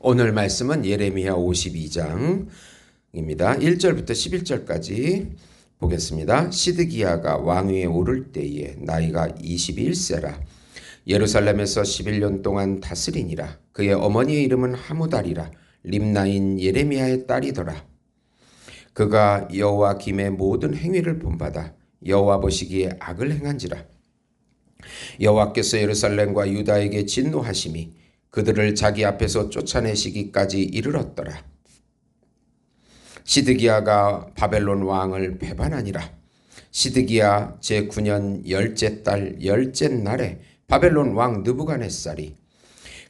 오늘 말씀은 예레미야 52장입니다. 1절부터 11절까지 보겠습니다. 시드기야가 왕위에 오를 때에 나이가 21세라. 예루살렘에서 11년 동안 다스리니라. 그의 어머니의 이름은 하무달이라. 림나인 예레미야의 딸이더라. 그가 여호와김의 모든 행위를 본받아 여호와 보시기에 악을 행한지라. 여호와께서 예루살렘과 유다에게 진노하심이 그들을 자기 앞에서 쫓아내시기까지 이르렀더라. 시드기야가 바벨론 왕을 배반하니라. 시드기야 제9년 열째 달 열째 날에 바벨론 왕 느부갓네살이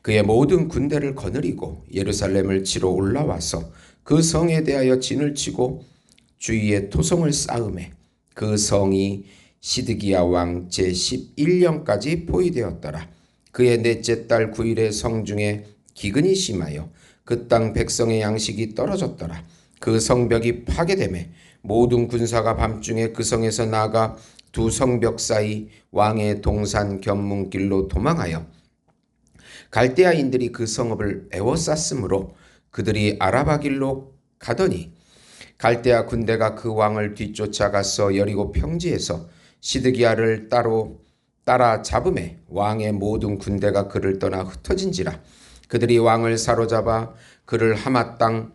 그의 모든 군대를 거느리고 예루살렘을 치러 올라와서 그 성에 대하여 진을 치고 주위에 토성을 쌓음에 그 성이 시드기야 왕 제11년까지 포위되었더라. 그의 넷째 달 9일에 성중에 기근이 심하여 그 땅 백성의 양식이 떨어졌더라. 그 성벽이 파괴되매 모든 군사가 밤중에 그 성에서 나가 두 성벽 사이 왕의 동산 견문길로 도망하여 갈대아인들이 그 성읍을 에워쌌으므로 그들이 아라바 길로 가더니 갈대아 군대가 그 왕을 뒤쫓아가서 여리고 평지에서 시드기야를 따라 잡음에 왕의 모든 군대가 그를 떠나 흩어진지라. 그들이 왕을 사로잡아 그를 하마 땅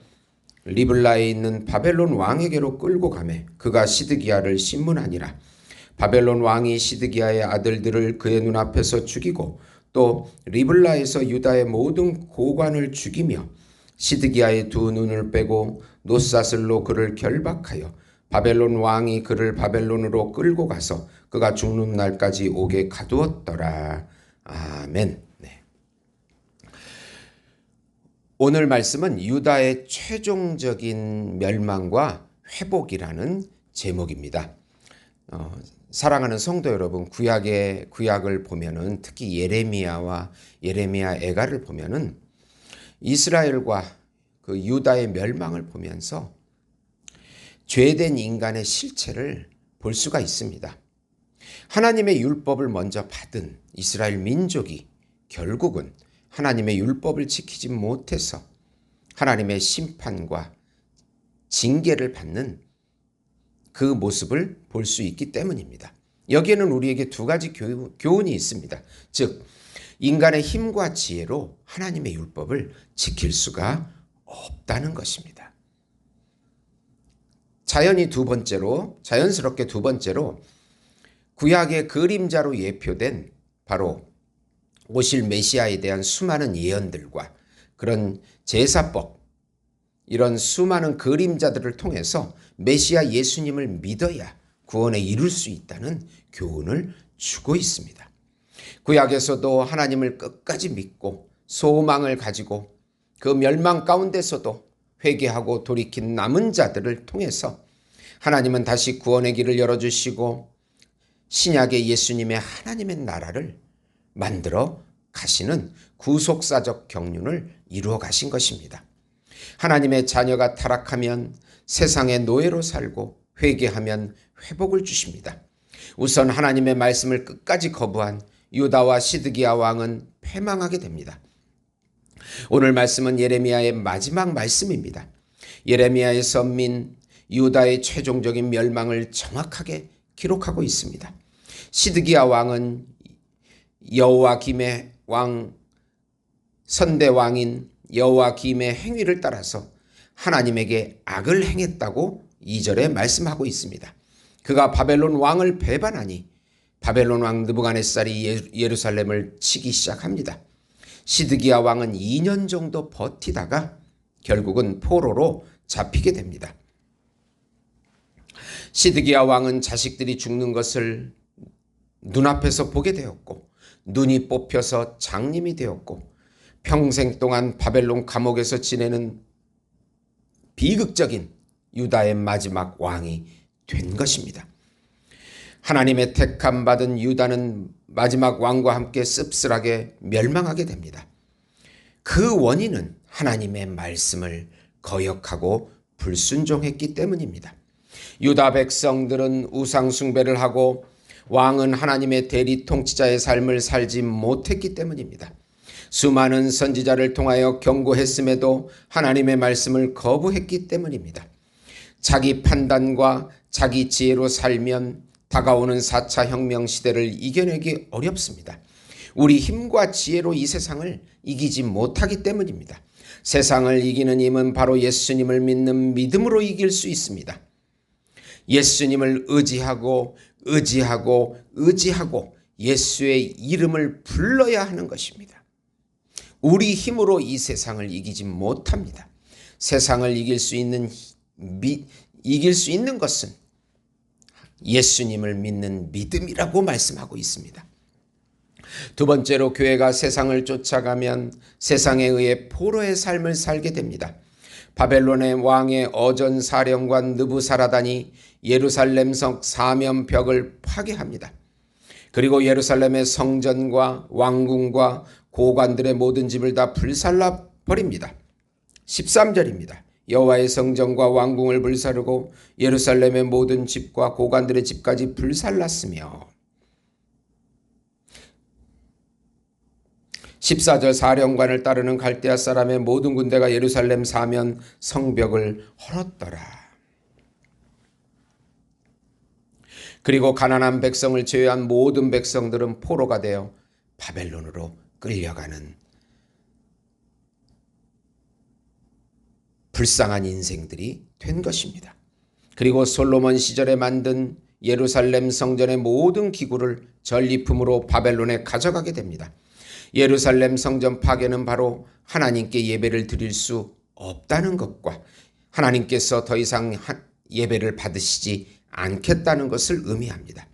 리블라에 있는 바벨론 왕에게로 끌고 가매 그가 시드기야를 신문하니라. 바벨론 왕이 시드기야의 아들들을 그의 눈앞에서 죽이고 또 리블라에서 유다의 모든 고관을 죽이며 시드기야의 두 눈을 빼고 노사슬로 그를 결박하여 바벨론 왕이 그를 바벨론으로 끌고 가서 그가 죽는 날까지 옥에 가두었더라. 아멘. 네. 오늘 말씀은 유다의 최종적인 멸망과 회복이라는 제목입니다. 사랑하는 성도 여러분, 구약을 보면은 특히 예레미야와 예레미야 애가를 보면은 이스라엘과 그 유다의 멸망을 보면서 죄된 인간의 실체를 볼 수가 있습니다. 하나님의 율법을 먼저 받은 이스라엘 민족이 결국은 하나님의 율법을 지키지 못해서 하나님의 심판과 징계를 받는 그 모습을 볼 수 있기 때문입니다. 여기에는 우리에게 두 가지 교훈이 있습니다. 즉, 인간의 힘과 지혜로 하나님의 율법을 지킬 수가 없다는 것입니다. 자연스럽게 두 번째로 구약의 그림자로 예표된 바로 오실 메시아에 대한 수많은 예언들과 그런 제사법, 이런 수많은 그림자들을 통해서 메시아 예수님을 믿어야 구원에 이룰 수 있다는 교훈을 주고 있습니다. 구약에서도 하나님을 끝까지 믿고 소망을 가지고 그 멸망 가운데서도 회개하고 돌이킨 남은 자들을 통해서 하나님은 다시 구원의 길을 열어주시고 신약의 예수님의 하나님의 나라를 만들어 가시는 구속사적 경륜을 이루어 가신 것입니다. 하나님의 자녀가 타락하면 세상의 노예로 살고 회개하면 회복을 주십니다. 우선 하나님의 말씀을 끝까지 거부한 유다와 시드기야 왕은 패망하게 됩니다. 오늘 말씀은 예레미야의 마지막 말씀입니다. 예레미야의 선민 유다의 최종적인 멸망을 정확하게 기록하고 있습니다. 시드기야 왕은 여호와김의 왕, 선대왕인 여호와김의 행위를 따라서 하나님에게 악을 행했다고 2절에 말씀하고 있습니다. 그가 바벨론 왕을 배반하니 바벨론 왕 느부갓네살이 예루살렘을 치기 시작합니다. 시드기야 왕은 2년 정도 버티다가 결국은 포로로 잡히게 됩니다. 시드기야 왕은 자식들이 죽는 것을 눈앞에서 보게 되었고 눈이 뽑혀서 장님이 되었고 평생 동안 바벨론 감옥에서 지내는 비극적인 유다의 마지막 왕이 된 것입니다. 하나님의 택함 받은 유다는 마지막 왕과 함께 씁쓸하게 멸망하게 됩니다. 그 원인은 하나님의 말씀을 거역하고 불순종했기 때문입니다. 유다 백성들은 우상 숭배를 하고 왕은 하나님의 대리 통치자의 삶을 살지 못했기 때문입니다. 수많은 선지자를 통하여 경고했음에도 하나님의 말씀을 거부했기 때문입니다. 자기 판단과 자기 지혜로 살면 다가오는 4차 혁명 시대를 이겨내기 어렵습니다. 우리 힘과 지혜로 이 세상을 이기지 못하기 때문입니다. 세상을 이기는 힘은 바로 예수님을 믿는 믿음으로 이길 수 있습니다. 예수님을 의지하고 예수의 이름을 불러야 하는 것입니다. 우리 힘으로 이 세상을 이기지 못합니다. 세상을 이길 수 있는 것은 예수님을 믿는 믿음이라고 말씀하고 있습니다. 두 번째로 교회가 세상을 쫓아가면 세상에 의해 포로의 삶을 살게 됩니다. 바벨론의 왕의 어전 사령관 느부사라단이 예루살렘 성 사면벽을 파괴합니다. 그리고 예루살렘의 성전과 왕궁과 고관들의 모든 집을 다 불살라 버립니다. 13절입니다. 여호와의 성전과 왕궁을 불사르고 예루살렘의 모든 집과 고관들의 집까지 불살랐으며 14절 사령관을 따르는 갈대아 사람의 모든 군대가 예루살렘 사면 성벽을 헐었더라. 그리고 가난한 백성을 제외한 모든 백성들은 포로가 되어 바벨론으로 끌려가는 불쌍한 인생들이 된 것입니다. 그리고 솔로몬 시절에 만든 예루살렘 성전의 모든 기구를 전리품으로 바벨론에 가져가게 됩니다. 예루살렘 성전 파괴는 바로 하나님께 예배를 드릴 수 없다는 것과 하나님께서 더 이상 예배를 받으시지 않겠다는 것을 의미합니다.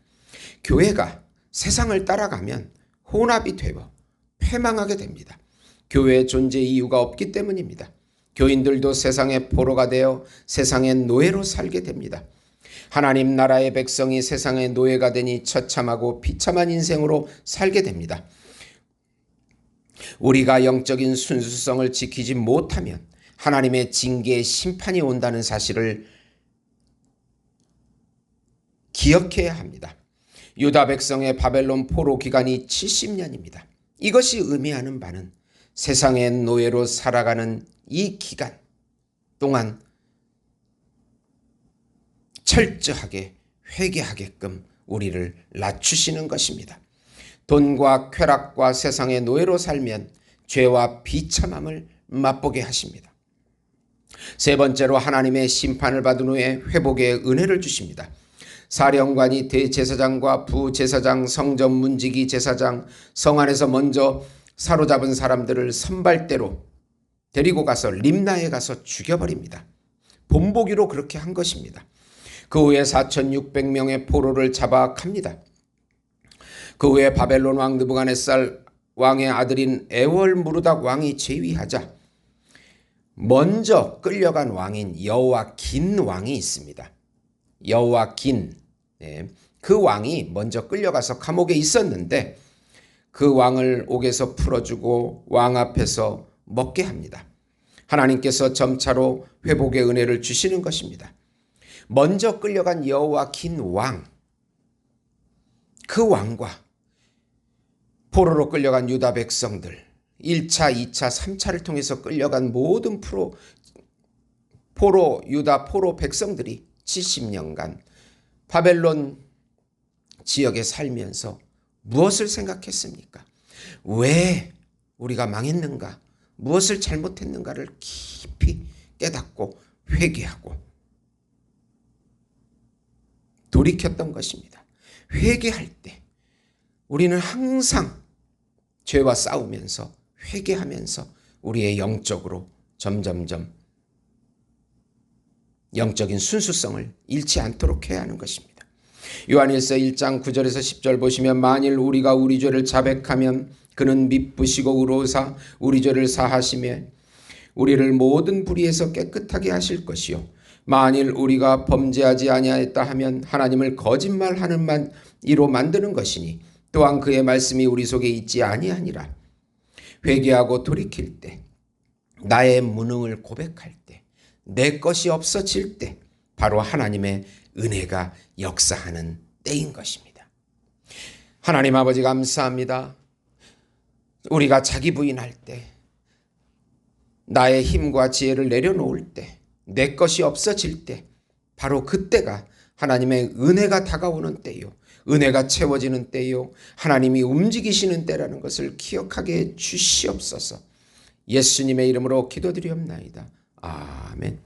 교회가 세상을 따라가면 혼합이 되어 패망하게 됩니다. 교회의 존재 이유가 없기 때문입니다. 교인들도 세상의 포로가 되어 세상의 노예로 살게 됩니다. 하나님 나라의 백성이 세상의 노예가 되니 처참하고 비참한 인생으로 살게 됩니다. 우리가 영적인 순수성을 지키지 못하면 하나님의 징계의 심판이 온다는 사실을 기억해야 합니다. 유다 백성의 바벨론 포로 기간이 70년입니다. 이것이 의미하는 바는 세상의 노예로 살아가는 이 기간 동안 철저하게 회개하게끔 우리를 낮추시는 것입니다. 돈과 쾌락과 세상의 노예로 살면 죄와 비참함을 맛보게 하십니다. 세 번째로 하나님의 심판을 받은 후에 회복의 은혜를 주십니다. 사령관이 대제사장과 부제사장, 성전 문지기 제사장, 성 안에서 먼저 사로잡은 사람들을 선발대로 데리고 가서 림나에 가서 죽여버립니다. 본보기로 그렇게 한 것입니다. 그 후에 4,600명의 포로를 잡아 갑니다. 그 후에 바벨론 왕 느부갓네살 왕의 아들인 에월무르닥 왕이 재위하자 먼저 끌려간 왕인 여호와긴 왕이 있습니다. 여호와긴, 그 왕이 먼저 끌려가서 감옥에 있었는데 그 왕을 옥에서 풀어주고 왕 앞에서 먹게 합니다. 하나님께서 점차로 회복의 은혜를 주시는 것입니다. 먼저 끌려간 여호와긴 왕, 그 왕과 포로로 끌려간 유다 백성들, 1차, 2차, 3차를 통해서 끌려간 모든 유다 포로 백성들이 70년간 바벨론 지역에 살면서 무엇을 생각했습니까? 왜 우리가 망했는가? 무엇을 잘못했는가를 깊이 깨닫고 회개하고 돌이켰던 것입니다. 회개할 때 우리는 항상 죄와 싸우면서 회개하면서 우리의 영적으로 점점점 영적인 순수성을 잃지 않도록 해야 하는 것입니다. 요한일서 1장 9절에서 10절 보시면 만일 우리가 우리 죄를 자백하면 그는 미쁘시고 의로우사 우리 죄를 사하시며 우리를 모든 불의에서 깨끗하게 하실 것이요 만일 우리가 범죄하지 아니하였다 하면 하나님을 거짓말하는 이로 만드는 것이니 또한 그의 말씀이 우리 속에 있지 아니하니라. 회개하고 돌이킬 때, 나의 무능을 고백할 때, 내 것이 없어질 때 바로 하나님의 은혜가 역사하는 때인 것입니다. 하나님 아버지 감사합니다. 우리가 자기 부인할 때, 나의 힘과 지혜를 내려놓을 때, 내 것이 없어질 때, 바로 그때가 하나님의 은혜가 다가오는 때요, 은혜가 채워지는 때요, 하나님이 움직이시는 때라는 것을 기억하게 해 주시옵소서. 예수님의 이름으로 기도드리옵나이다. 아멘.